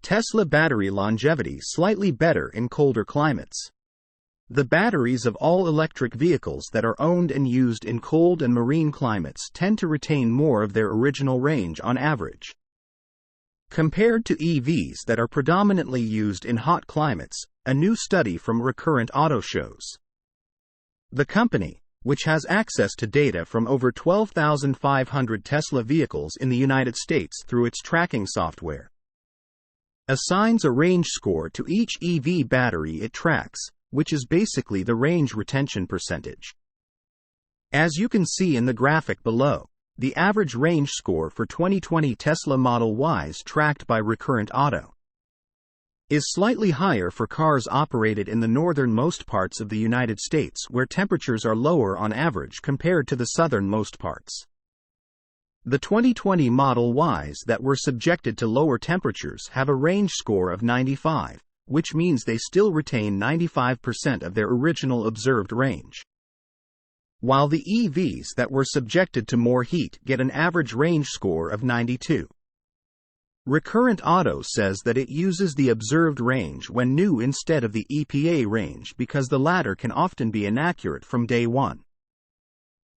Tesla battery longevity slightly better in colder climates. The batteries of all electric vehicles that are owned and used in cold and marine climates tend to retain more of their original range on average. Compared to EVs that are predominantly used in hot climates, a new study from Recurrent Auto shows. The company, which has access to data from over 12,500 Tesla vehicles in the United States through its tracking software, assigns a range score to each EV battery it tracks, which is basically the range retention percentage. As you can see in the graphic below, the average range score for 2020 Tesla Model Ys tracked by Recurrent Auto is slightly higher for cars operated in the northernmost parts of the United States, where temperatures are lower on average compared to the southernmost parts. The 2020 Model Ys that were subjected to lower temperatures have a range score of 95, which means they still retain 95% of their original observed range, while the EVs that were subjected to more heat get an average range score of 92. Recurrent Auto says that it uses the observed range when new instead of the EPA range because the latter can often be inaccurate from day one.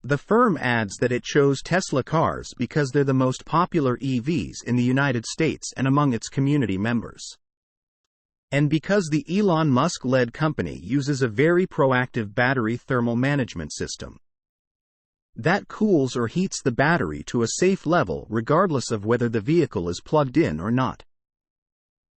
The firm adds that it chose Tesla cars because they're the most popular EVs in the United States and among its community members, and because the Elon Musk-led company uses a very proactive battery thermal management system that cools or heats the battery to a safe level regardless of whether the vehicle is plugged in or not.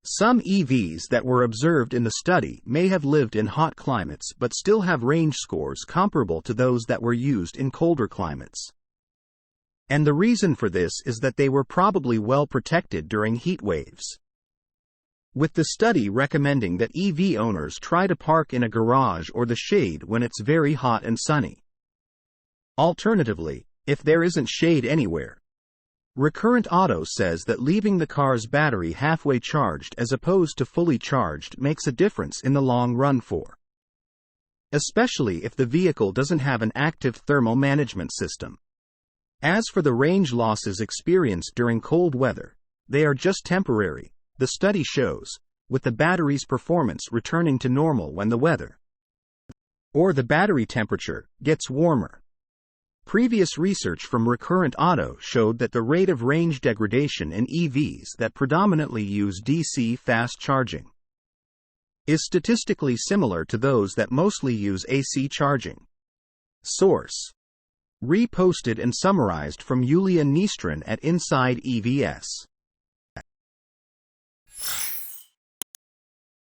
Some EVs that were observed in the study may have lived in hot climates but still have range scores comparable to those that were used in colder climates. And the reason for this is that they were probably well protected during heat waves, with the study recommending that EV owners try to park in a garage or the shade when it's very hot and sunny. Alternatively, if there isn't shade anywhere, Recurrent Auto says that leaving the car's battery halfway charged as opposed to fully charged makes a difference in the long run especially if the vehicle doesn't have an active thermal management system. As for the range losses experienced during cold weather, they are just temporary, the study shows, with the battery's performance returning to normal when the weather or the battery temperature gets warmer. Previous research from Recurrent Auto showed that the rate of range degradation in EVs that predominantly use DC fast charging is statistically similar to those that mostly use AC charging. Source: reposted and summarized from Yulia Nistrin at Inside EVS.